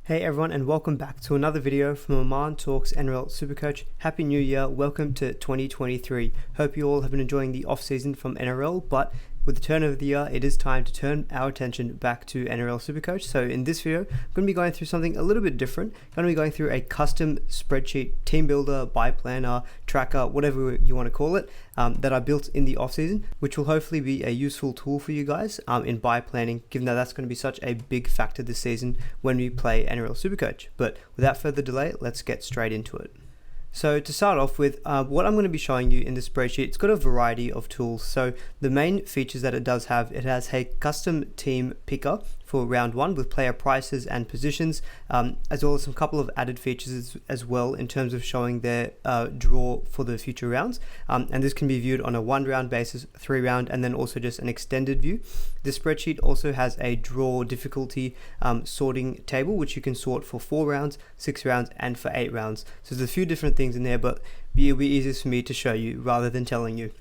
Hey everyone, and welcome back to another video from Oman Talks NRL SuperCoach. Happy New Year, welcome to 2023. Hope you all have been enjoying the off season from NRL, but with the turn of the year, it is time to turn our attention back to NRL SuperCoach. So in this video, I'm going to be going through something a little bit different. I'm going to be going through a custom spreadsheet, team builder, buy planner, tracker, whatever you want to call it, that I built in the off season, which will hopefully be a useful tool for you guys in buy planning, given that that's going to be such a big factor this season when we play NRL SuperCoach. But without further delay, let's get straight into it. So to start off with, what I'm going to be showing you in the spreadsheet, it's got a variety of tools. So the main features that it does have, it has a custom team picker for round one with player prices and positions, as well as some couple of added features as well in terms of showing their draw for the future rounds. And this can be viewed on a 1 round basis, 3 round, and then also just an extended view. The spreadsheet also has a draw difficulty sorting table, which you can sort for 4 rounds, 6 rounds, and for 8 rounds. So there's a few different things in there, but it'll be easiest for me to show you rather than telling you.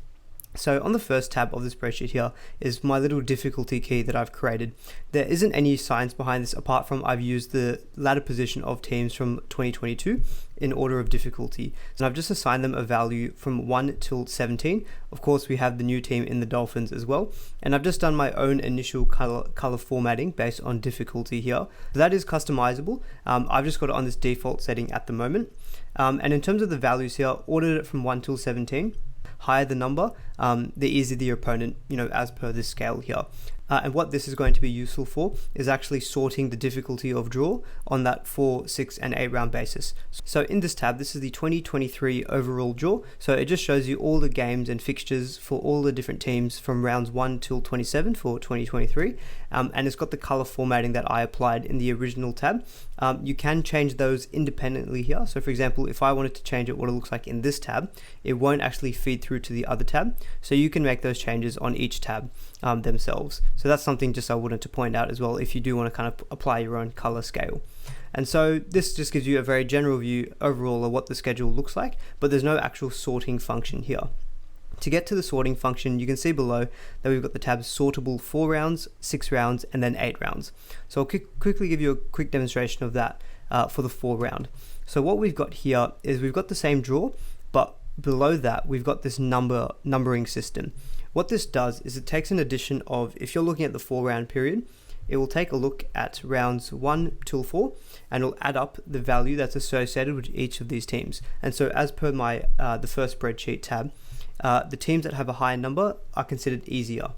So on the first tab of the spreadsheet here is my little difficulty key that I've created. There isn't any science behind this apart from I've used the ladder position of teams from 2022 in order of difficulty. So I've just assigned them a value from 1 till 17. Of course, we have the new team in the Dolphins as well. And I've just done my own initial color formatting based on difficulty here. So that is customizable. I've just got it on this default setting at the moment. And in terms of the values here, ordered it from 1 till 17. Higher the number, the easier the opponent, as per this scale here. And what this is going to be useful for is actually sorting the difficulty of draw on that 4, 6, and 8 round basis. So in this tab, this is the 2023 overall draw. So it just shows you all the games and fixtures for all the different teams from rounds 1 till 27 for 2023. And it's got the color formatting that I applied in the original tab. You can change those independently here. So for example, if I wanted to change it what it looks like in this tab, it won't actually feed through to the other tab. So you can make those changes on each tab themselves. So that's something just I wanted to point out as well if you do want to kind of apply your own color scale. And so this just gives you a very general view overall of what the schedule looks like, but there's no actual sorting function here. To get to the sorting function, you can see below that we've got the tabs sortable 4 rounds, 6 rounds, and then 8 rounds. So I'll quickly give you a quick demonstration of that for the 4 round. So what we've got here is we've got the same draw, but below that we've got this numbering system. What this does is it takes an addition of, if you're looking at the 4 round period, it will take a look at rounds 1 till 4 and it'll add up the value that's associated with each of these teams. And so as per my the first spreadsheet tab, the teams that have a higher number are considered easier.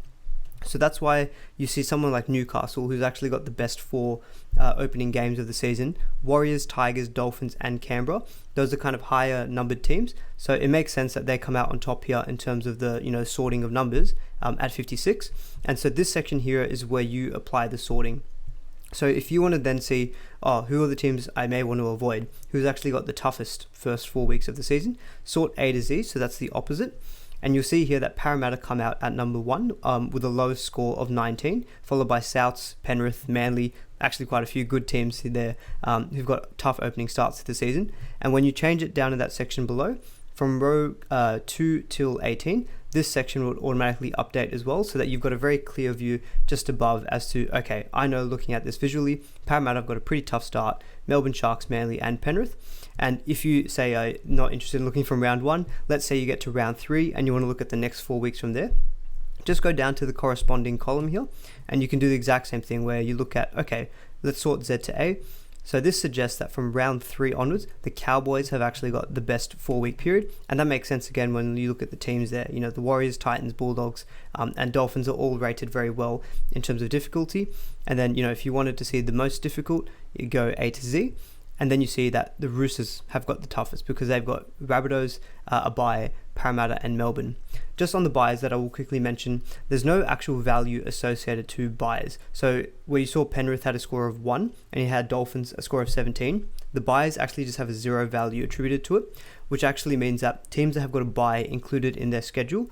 So that's why you see someone like Newcastle, who's actually got the best 4 opening games of the season. Warriors, Tigers, Dolphins, and Canberra. Those are kind of higher numbered teams. So it makes sense that they come out on top here in terms of the sorting of numbers at 56. And so this section here is where you apply the sorting. So if you want to then see, who are the teams I may want to avoid, who's actually got the toughest first 4 weeks of the season, sort A to Z, so that's the opposite. And you'll see here that Parramatta come out at number 1 with a lowest score of 19, followed by Souths, Penrith, Manly, actually quite a few good teams there who've got tough opening starts to the season. And when you change it down in that section below, from row 2 till 18, this section will automatically update as well, so that you've got a very clear view just above as to, okay, I know looking at this visually, Parramatta have got a pretty tough start, Melbourne Sharks, Manly, and Penrith. And if you say are not interested in looking from round 1, let's say you get to round 3 and you want to look at the next 4 weeks from there, just go down to the corresponding column here and you can do the exact same thing where you look at, okay, let's sort Z to A. So this suggests that from round 3 onwards, the Cowboys have actually got the best 4 week period. And that makes sense again when you look at the teams there. The Warriors, Titans, Bulldogs, and Dolphins are all rated very well in terms of difficulty. And then, if you wanted to see the most difficult, you go A to Z. And then you see that the Roosters have got the toughest because they've got Rabbitohs, a bye, Parramatta, and Melbourne. Just on the buys that I will quickly mention, there's no actual value associated to buys. So where you saw Penrith had a score of 1 and you had Dolphins a score of 17, the buys actually just have a 0 value attributed to it, which actually means that teams that have got a bye included in their schedule,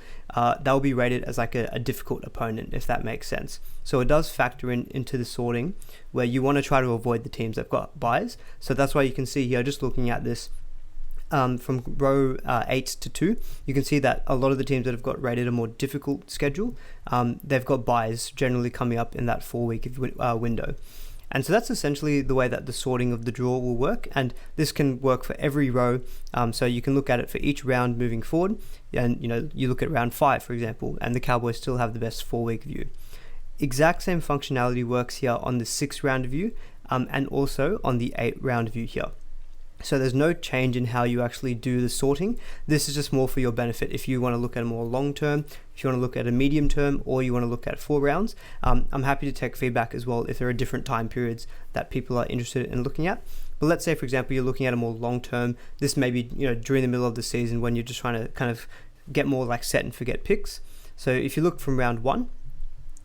they'll be rated as like a difficult opponent, if that makes sense. So it does factor into the sorting where you want to try to avoid the teams that have got buys. So that's why you can see here, just looking at this, from row 8 to 2, you can see that a lot of the teams that have got rated a more difficult schedule, they've got buys generally coming up in that 4 week window. And so that's essentially the way that the sorting of the draw will work, and this can work for every row. So you can look at it for each round moving forward, and you look at round 5, for example, and the Cowboys still have the best 4-week view. Exact same functionality works here on the 6-round view, and also on the 8-round view here. So there's no change in how you actually do the sorting. This is just more for your benefit. If you want to look at a more long term, if you want to look at a medium term, or you want to look at 4 rounds, I'm happy to take feedback as well if there are different time periods that people are interested in looking at. But let's say, for example, you're looking at a more long term. This may be during the middle of the season when you're just trying to kind of get more like set and forget picks. So if you look from round 1,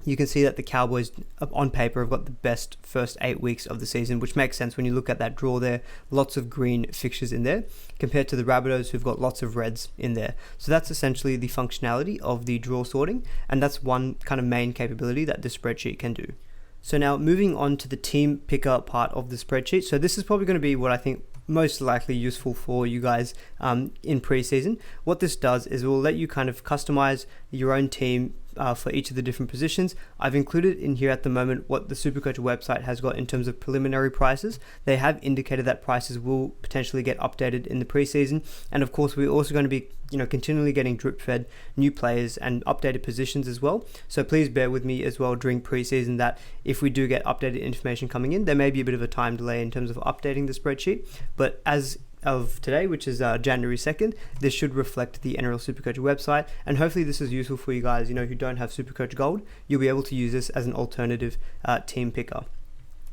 you can see that the Cowboys on paper have got the best first 8 weeks of the season, which makes sense when you look at that draw there. Lots of green fixtures in there compared to the Rabbitohs, who've got lots of reds in there. So that's essentially the functionality of the draw sorting, and that's one kind of main capability that this spreadsheet can do. So now moving on to the team picker part of the spreadsheet. So this is probably going to be what I think most likely useful for you guys in preseason. What this does is it will let you kind of customize your own team for each of the different positions. I've included in here at the moment what the SuperCoach website has got in terms of preliminary prices. They have indicated that prices will potentially get updated in the preseason, and of course we're also going to be continually getting drip fed new players and updated positions as well. So please bear with me as well during preseason that if we do get updated information coming in, there may be a bit of a time delay in terms of updating the spreadsheet, but as of today, which is January 2nd, this should reflect the NRL SuperCoach website, and hopefully this is useful for you guys who don't have SuperCoach Gold. You'll be able to use this as an alternative team picker.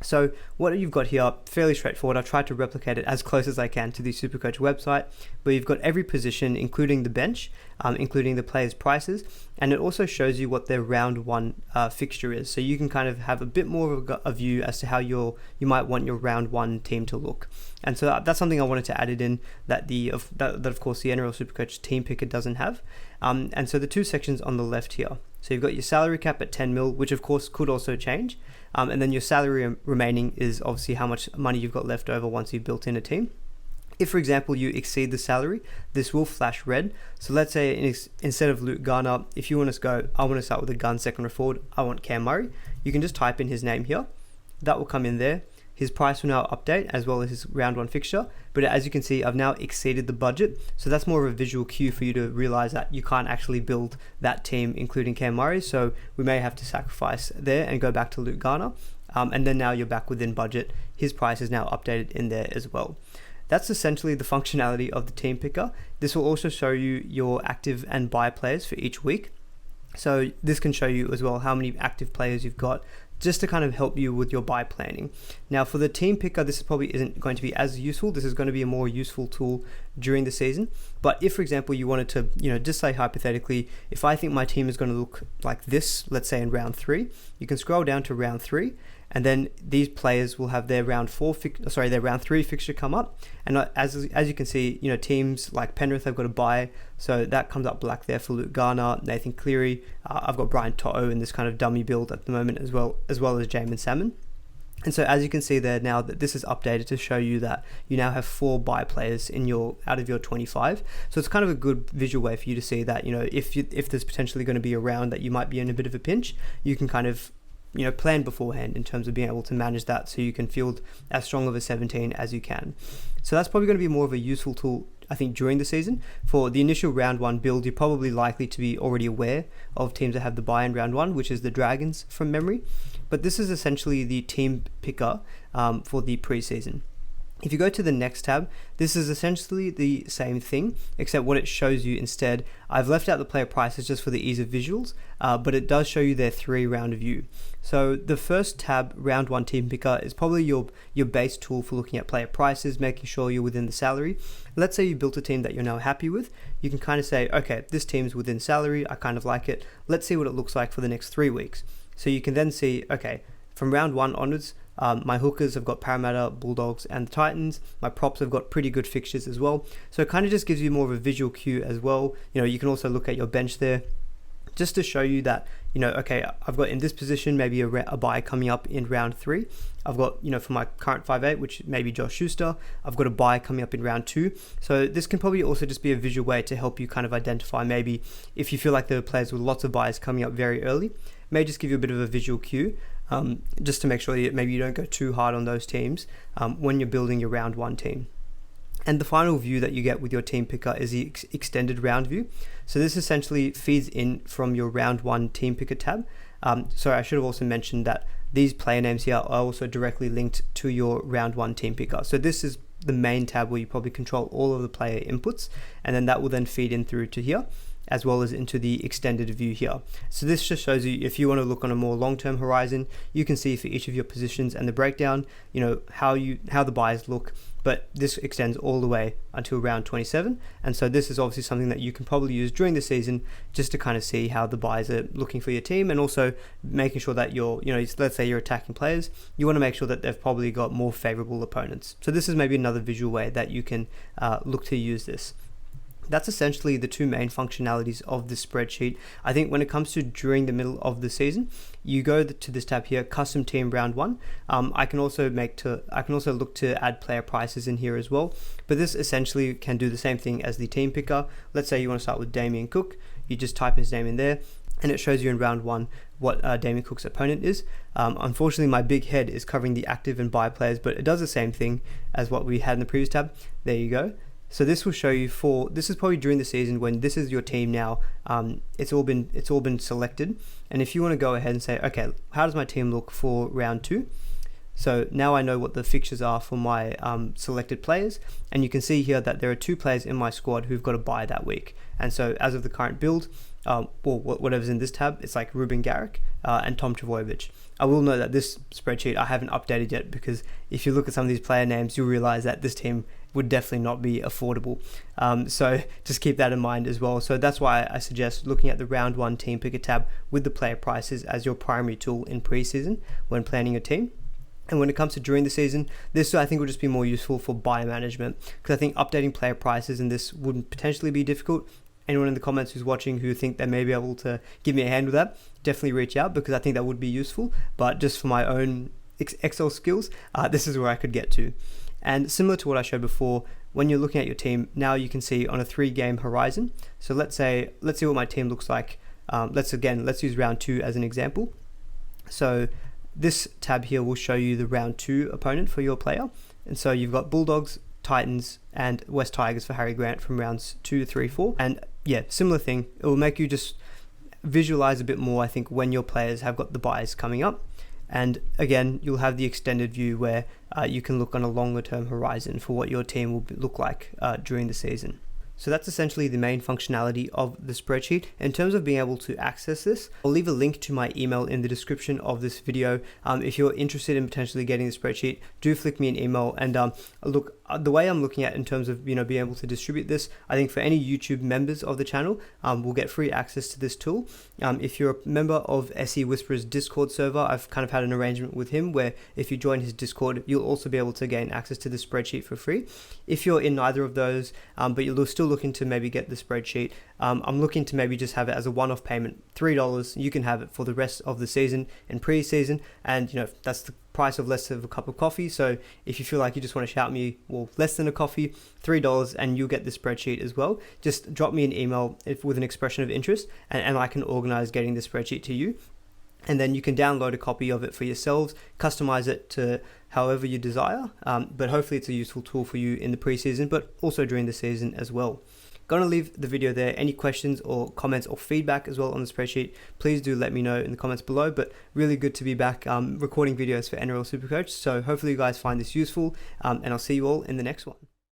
So what you've got here, fairly straightforward. I've tried to replicate it as close as I can to the SuperCoach website, where you've got every position, including the bench, including the players' prices, and it also shows you what their round 1 fixture is. So you can kind of have a bit more of a view as to how you might want your round 1 team to look. And so that's something I wanted to add it in that of course the NRL SuperCoach team picker doesn't have. And so the 2 sections on the left here. So you've got your salary cap at 10 mil, which of course could also change. And then your salary remaining is obviously how much money you've got left over once you've built in a team. If, for example, you exceed the salary, this will flash red. So let's say instead of Luke Garner, if you want to go, I want to start with a gun second row forward, I want Cam Murray, you can just type in his name here. That will come in there. His price will now update as well as his round 1 fixture. But as you can see, I've now exceeded the budget. So that's more of a visual cue for you to realize that you can't actually build that team, including Cam Murray. So we may have to sacrifice there and go back to Luke Garner. And then now you're back within budget. His price is now updated in there as well. That's essentially the functionality of the team picker. This will also show you your active and buy players for each week. So this can show you as well how many active players you've got, just to kind of help you with your buy planning. Now for the team picker, this probably isn't going to be as useful. This is going to be a more useful tool during the season. But if, for example, you wanted to, just say hypothetically, if I think my team is going to look like this, let's say in round 3, you can scroll down to round 3, and then these players will have their round 3 fixture come up. And as you can see, teams like Penrith have got a bye, so that comes up black there for Luke Garner, Nathan Cleary. I've got Brian To'o in this kind of dummy build at the moment as well as Jamin Salmon. And so as you can see there now that this is updated to show you that you now have 4 buy players out of your 25. So it's kind of a good visual way for you to see that, if there's potentially going to be a round that you might be in a bit of a pinch, you can kind of plan beforehand in terms of being able to manage that so you can field as strong of a 17 as you can. So that's probably going to be more of a useful tool, I think, during the season. For the initial round 1 build, you're probably likely to be already aware of teams that have the buy in round 1, which is the Dragons from memory. But this is essentially the team picker for the preseason. If you go to the next tab, this is essentially the same thing, except what it shows you instead. I've left out the player prices just for the ease of visuals, but it does show you their 3-round view. So the first tab, round 1 team picker, is probably your base tool for looking at player prices, making sure you're within the salary. Let's say you built a team that you're now happy with. You can kind of say, okay, this team's within salary, I kind of like it. Let's see what it looks like for the next 3 weeks. So you can then see, okay, from round 1 onwards, my hookers have got Parramatta, Bulldogs and the Titans. My props have got pretty good fixtures as well. So it kind of just gives you more of a visual cue as well. You can also look at your bench there just to show you that, okay, I've got in this position maybe a buy coming up in round 3. I've got, for my current 5'8", which may be Josh Schuster, I've got a buy coming up in round 2. So this can probably also just be a visual way to help you kind of identify maybe if you feel like there are players with lots of buys coming up very early. May just give you a bit of a visual cue just to make sure that maybe you don't go too hard on those teams when you're building your round 1 team. And the final view that you get with your team picker is the extended round view. So this essentially feeds in from your round 1 team picker tab. Sorry, I should have also mentioned that these player names here are also directly linked to your round 1 team picker. So this is the main tab where you probably control all of the player inputs, and then that will then feed in through to here, as well as into the extended view here. So this just shows you, if you want to look on a more long-term horizon, you can see for each of your positions and the breakdown, how the buys look, but this extends all the way until round 27. And so this is obviously something that you can probably use during the season just to kind of see how the buys are looking for your team, and also making sure that let's say you're attacking players, you want to make sure that they've probably got more favorable opponents. So this is maybe another visual way that you can look to use this. That's essentially the two main functionalities of this spreadsheet. I think when it comes to during the middle of the season, you go to this tab here, custom team round 1. I can also look to add player prices in here as well. But this essentially can do the same thing as the team picker. Let's say you want to start with Damien Cook. You just type his name in there, and it shows you in round 1 what Damien Cook's opponent is. Unfortunately, my big head is covering the active and buy players, but it does the same thing as what we had in the previous tab. There you go. So this will show you this is probably during the season when this is your team now. It's all been selected, and if you want to go ahead and say, okay, how does my team look for round 2? So now I know what the fixtures are for my selected players, and you can see here that there are 2 players in my squad who've got a bye that week. And so as of the current build, whatever's in this tab, it's like Ruben Garrick and Tom Trbojevic. I will note that this spreadsheet I haven't updated yet, because if you look at some of these player names, you'll realize that this team would definitely not be affordable. So just keep that in mind as well. So that's why I suggest looking at the round 1 team picker tab with the player prices as your primary tool in preseason when planning your team. And when it comes to during the season, this I think will just be more useful for buy management, because I think updating player prices in this would potentially be difficult. Anyone in the comments who's watching who think they may be able to give me a hand with that, definitely reach out, because I think that would be useful. But just for my own Excel skills, this is where I could get to. And similar to what I showed before, when you're looking at your team, now you can see on a 3-game horizon. So let's see what my team looks like. Let's use round 2 as an example. So this tab here will show you the round 2 opponent for your player. And so you've got Bulldogs, Titans, and West Tigers for Harry Grant from rounds 2, 3, 4. And yeah, similar thing. It will make you just visualize a bit more, I think, when your players have got the buys coming up. And again, you'll have the extended view where you can look on a longer term horizon for what your team will look like during the season. So that's essentially the main functionality of the spreadsheet. In terms of being able to access this, I'll leave a link to my email in the description of this video. If you're interested in potentially getting the spreadsheet, do flick me an email. And look, the way I'm looking at in terms of being able to distribute this, I think for any YouTube members of the channel, will get free access to this tool. If you're a member of SE Whisperer's Discord server, I've kind of had an arrangement with him where if you join his Discord, you'll also be able to gain access to the spreadsheet for free. If you're in neither of those, but you're still looking to maybe get the spreadsheet, I'm looking to maybe just have it as a one-off payment, $3. You can have it for the rest of the season and pre-season, and that's the price of less of a cup of coffee. So if you feel like you just want to shout me, well, less than a coffee, $3, and you'll get the spreadsheet as well. Just drop me an email with an expression of interest, and I can organize getting the spreadsheet to you. And then you can download a copy of it for yourselves, customize it to however you desire. But hopefully it's a useful tool for you in the preseason, but also during the season as well. Gonna leave the video there. Any questions or comments or feedback as well on the spreadsheet, please do let me know in the comments below. But really good to be back recording videos for NRL SuperCoach. So hopefully you guys find this useful, and I'll see you all in the next one.